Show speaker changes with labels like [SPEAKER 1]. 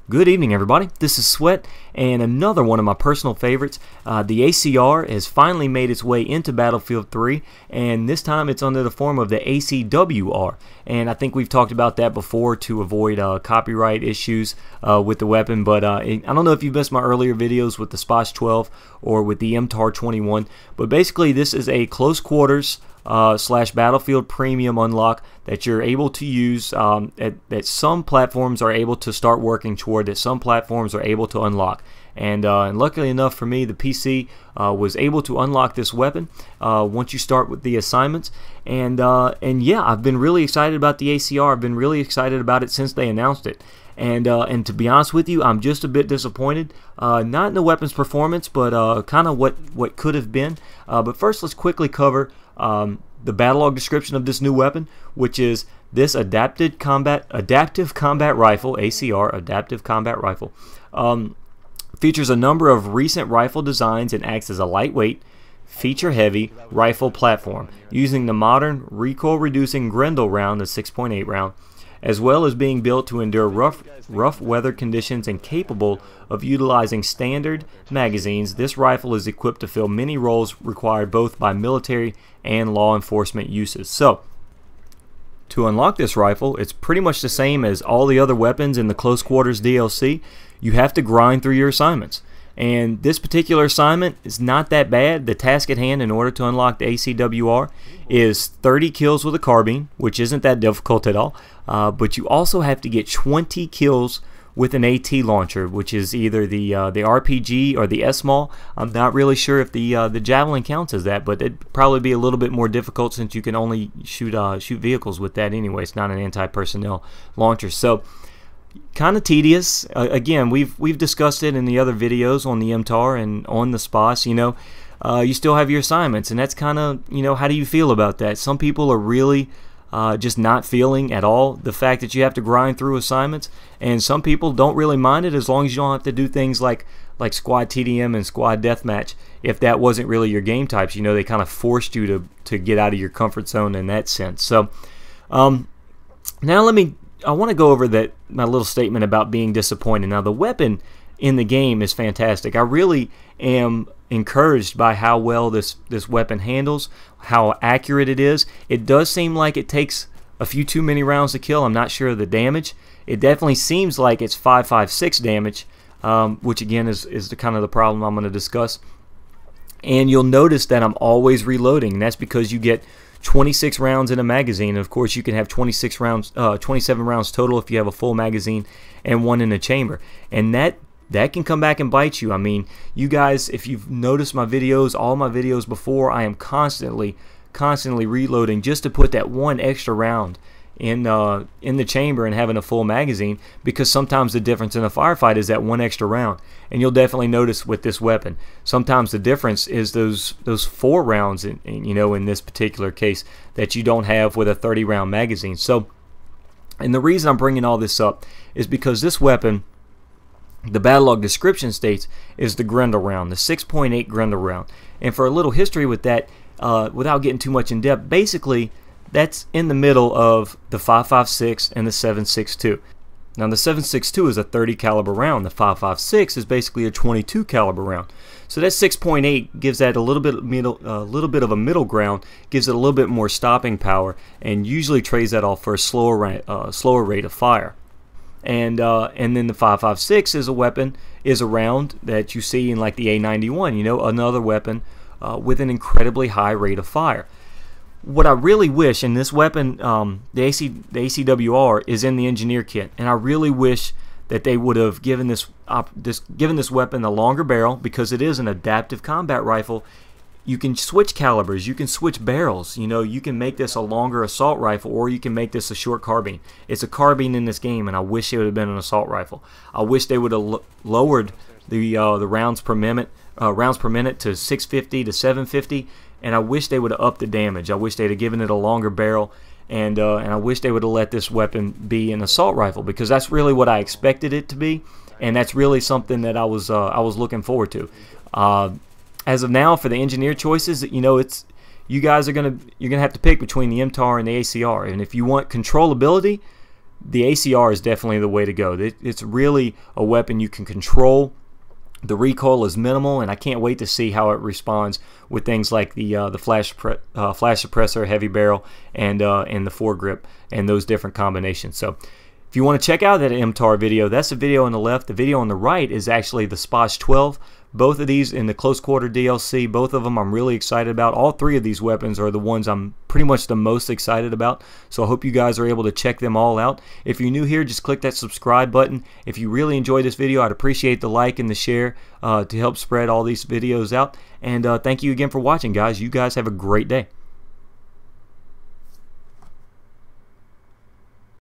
[SPEAKER 1] Good evening, everybody. This is Sweat, and another one of my personal favorites. The ACR has finally made its way into Battlefield 3, and this time it's under the form of the ACW-R. And I think we've talked about that before to avoid copyright issues with the weapon, but I don't know if you've missed my earlier videos with the SPOS 12 or with the MTAR 21, but basically this is a close quarters / Battlefield Premium unlock that you're able to use that some platforms are able to start working toward, that some platforms are able to unlock. And luckily enough for me, the PC was able to unlock this weapon once you start with the assignments. And yeah, I've been really excited about the ACR. I've been really excited about it since they announced it. And to be honest with you, I'm just a bit disappointed, not in the weapon's performance, but kind of what could have been. But first, let's quickly cover the battle log description of this new weapon, which is this adaptive combat rifle, ACR, adaptive combat rifle. Features a number of recent rifle designs and acts as a lightweight, feature-heavy rifle platform using the modern recoil-reducing Grendel round, the 6.8 round, as well as being built to endure rough weather conditions and capable of utilizing standard magazines. This rifle is equipped to fill many roles required both by military and law enforcement uses. So, to unlock this rifle, it's pretty much the same as all the other weapons in the Close Quarters DLC. You have to grind through your assignments. And this particular assignment is not that bad. The task at hand in order to unlock the ACW-R is 30 kills with a carbine, which isn't that difficult at all. But you also have to get 20 kills with an AT launcher, which is either the RPG or the SMAL. I'm not really sure if the Javelin counts as that, but it'd probably be a little bit more difficult since you can only shoot vehicles with that anyway. It's not an anti-personnel launcher. So kind of tedious. Again, we've discussed it in the other videos on the MTAR and on the SPOS. You still have your assignments, and that's kind of, how do you feel about that? Some people are really just not feeling at all the fact that you have to grind through assignments, and some people don't really mind it as long as you don't have to do things like squad TDM and squad deathmatch. If that wasn't really your game types, they kind of forced you to get out of your comfort zone in that sense. So now I want to go over my little statement about being disappointed. Now, the weapon in the game is fantastic. I really am encouraged by how well this weapon handles, how accurate it is. It does seem like it takes a few too many rounds to kill. I'm not sure of the damage. It definitely seems like it's 5.56 damage, which again is the kind of the problem I'm going to discuss. And you'll notice that I'm always reloading, and that's because you get 26 rounds in a magazine, and of course you can have 27 rounds total if you have a full magazine and one in a chamber, and that can come back and bite you. I mean, you guys, if you've noticed my videos, all my videos before, I am constantly reloading just to put that one extra round in the chamber and having a full magazine, because sometimes the difference in a firefight is that one extra round. And you'll definitely notice with this weapon, sometimes the difference is those 4 rounds in this particular case that you don't have with a 30-round magazine. So, and the reason I'm bringing all this up is because this weapon, the battle log description states, is the Grendel round, the 6.8 Grendel round. And for a little history with that, without getting too much in depth, basically that's in the middle of the 5.56 and the 7.62. Now, the 7.62 is a 30 caliber round. The 5.56 is basically a 22 caliber round. So that 6.8 gives that a little bit of a middle ground, gives it a little bit more stopping power, and usually trades that off for a slower rate of fire. And then the 5.56 is a round that you see in like the A91, another weapon with an incredibly high rate of fire. What I really wish, and this weapon, the ACW-R, is in the engineer kit, and I really wish that they would have given this weapon a longer barrel, because it is an adaptive combat rifle. You can switch calibers, you can switch barrels. You can make this a longer assault rifle, or you can make this a short carbine. It's a carbine in this game, and I wish it would have been an assault rifle. I wish they would have lowered the rounds per minute to 650 to 750. And I wish they would have upped the damage. I wish they'd have given it a longer barrel, and I wish they would have let this weapon be an assault rifle, because that's really what I expected it to be, and that's really something that I was looking forward to. As of now, for the engineer choices, you guys you're gonna have to pick between the MTAR and the ACR, and if you want controllability, the ACR is definitely the way to go. It's really a weapon you can control. The recoil is minimal, and I can't wait to see how it responds with things like the flash suppressor, heavy barrel, and the foregrip, and those different combinations. So if you want to check out that MTAR video, that's the video on the left. The video on the right is actually the SPOS 12. Both of these in the close quarter DLC, both of them I'm really excited about. All three of these weapons are the ones I'm pretty much the most excited about. So I hope you guys are able to check them all out. If you're new here, just click that subscribe button. If you really enjoyed this video, I'd appreciate the like and the share to help spread all these videos out. And thank you again for watching, guys. You guys have a great day.